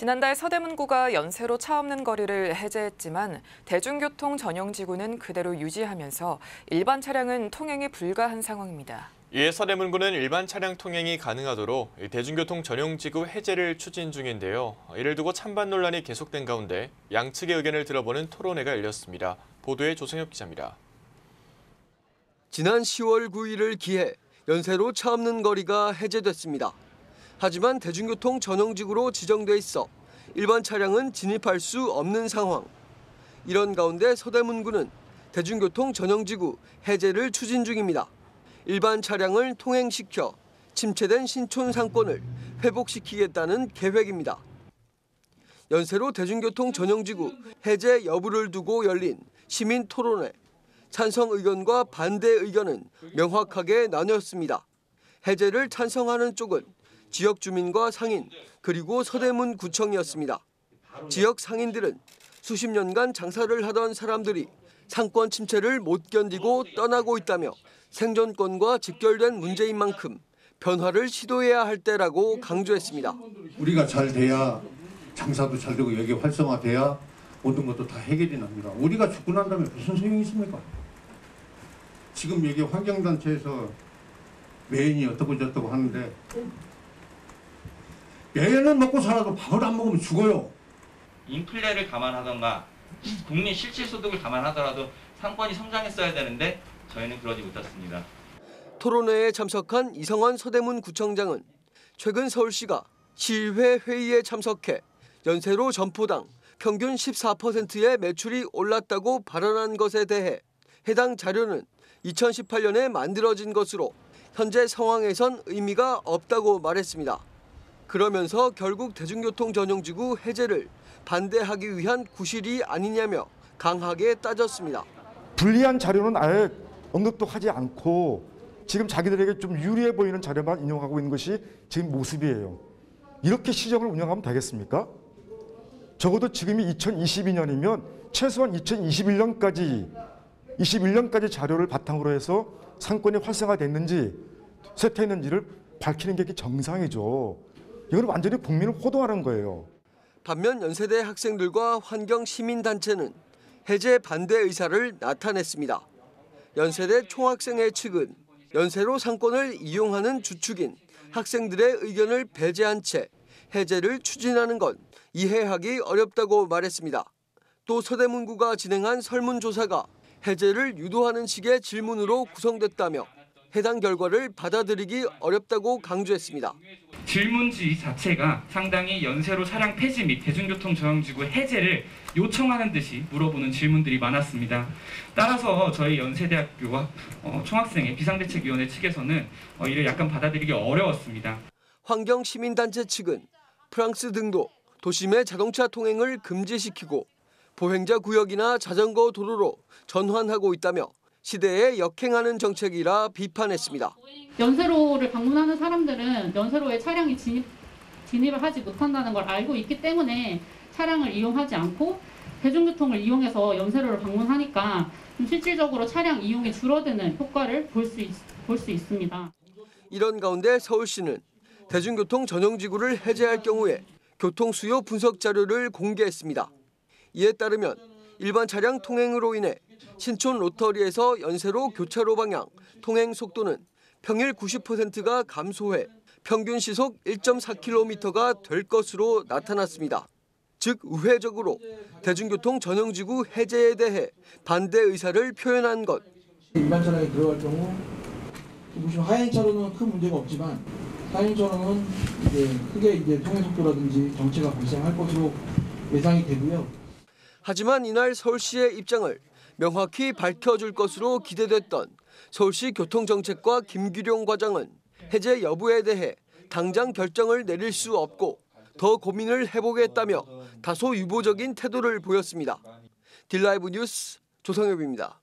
지난달 서대문구가 연세로 차 없는 거리를 해제했지만 대중교통 전용지구는 그대로 유지하면서 일반 차량은 통행이 불가한 상황입니다. 이에 서대문구는 일반 차량 통행이 가능하도록 대중교통 전용지구 해제를 추진 중인데요. 이를 두고 찬반 논란이 계속된 가운데 양측의 의견을 들어보는 토론회가 열렸습니다. 보도에 조성엽 기자입니다. 지난 10월 9일을 기해 연세로 차 없는 거리가 해제됐습니다. 하지만 대중교통 전용지구로 지정돼 있어 일반 차량은 진입할 수 없는 상황. 이런 가운데 서대문구는 대중교통 전용지구 해제를 추진 중입니다. 일반 차량을 통행시켜 침체된 신촌 상권을 회복시키겠다는 계획입니다. 연세로 대중교통 전용지구 해제 여부를 두고 열린 시민 토론회. 찬성 의견과 반대 의견은 명확하게 나뉘었습니다. 해제를 찬성하는 쪽은 지역 주민과 상인, 그리고 서대문구청이었습니다. 지역 상인들은 수십 년간 장사를 하던 사람들이 상권 침체를 못 견디고 떠나고 있다며 생존권과 직결된 문제인 만큼 변화를 시도해야 할 때라고 강조했습니다. 우리가 잘 돼야 장사도 잘 되고 여기 활성화돼야 모든 것도 다 해결이 납니다. 우리가 죽고 난 다음에 무슨 소용이 있습니까? 지금 여기 환경단체에서 매연이 어떻고 저떻고 하는데 매연은 먹고 살아도 밥을 안 먹으면 죽어요. 인플레를 감안하던가 국민 실질소득을 감안하더라도 상권이 성장했어야 되는데 저희는 그러지 못했습니다. 토론회에 참석한 이성환 서대문구청장은 최근 서울시가 시의회 회의에 참석해 연세로 점포당 평균 14%의 매출이 올랐다고 발언한 것에 대해 해당 자료는 2018년에 만들어진 것으로 현재 상황에선 의미가 없다고 말했습니다. 그러면서 결국 대중교통 전용지구 해제를 반대하기 위한 구실이 아니냐며 강하게 따졌습니다. 불리한 자료는 아예 언급도 하지 않고 지금 자기들에게 좀 유리해 보이는 자료만 인용하고 있는 것이 지금 모습이에요. 이렇게 시정을 운영하면 되겠습니까? 적어도 지금이 2022년이면 최소한 2021년까지 자료를 바탕으로 해서 상권이 활성화됐는지 쇠퇴했는지를 밝히는 게 정상이죠. 이건 완전히 국민을 호도하는 거예요. 반면 연세대 학생들과 환경시민단체는 해제 반대 의사를 나타냈습니다. 연세대 총학생회 측은 연세로 상권을 이용하는 주축인 학생들의 의견을 배제한 채 해제를 추진하는 건 이해하기 어렵다고 말했습니다. 또 서대문구가 진행한 설문조사가 해제를 유도하는 식의 질문으로 구성됐다며 해당 결과를 받아들이기 어렵다고 강조했습니다. 질문지 자체가 상당히 연세로 차량 폐지 및 대중교통 전용지구 해제를 요청하는 듯이 물어보는 질문들이 많았습니다. 따라서 저희 연세대학교와 총학생회 비상대책위원회 측에서는 이를 약간 받아들이기 어려웠습니다. 환경시민단체 측은 프랑스 등도 도심의 자동차 통행을 금지시키고 보행자 구역이나 자전거 도로로 전환하고 있다며 시대에 역행하는 정책이라 비판했습니다. 연세로를 방문하는 사람들은 연세로에 차량이 진입을 하지 못한다는 걸 알고 있기 때문에 차량을 이용하지 않고 대중교통을 이용해서 연세로를 방문하니까 좀 실질적으로 차량 이용이 줄어드는 효과를 볼 수 있습니다. 이런 가운데 서울시는 대중교통 전용지구를 해제할 경우에 교통수요 분석 자료를 공개했습니다. 이에 따르면 일반 차량 통행으로 인해 신촌 로터리에서 연세로 교차로 방향 통행 속도는 평일 90%가 감소해 평균 시속 1.4km가 될 것으로 나타났습니다. 즉 우회적으로 대중교통 전용지구 해제에 대해 반대 의사를 표현한 것. 일반 차량이 들어갈 경우 보시면 하행차로는 큰 문제가 없지만 하행차로는 크게 통행 속도라든지 정체가 발생할 것으로 예상이 되고요. 하지만 이날 서울시의 입장을 명확히 밝혀줄 것으로 기대됐던 서울시 교통정책과 김규룡 과장은 해제 여부에 대해 당장 결정을 내릴 수 없고 더 고민을 해보겠다며 다소 유보적인 태도를 보였습니다. 딜라이브 뉴스 조성엽입니다.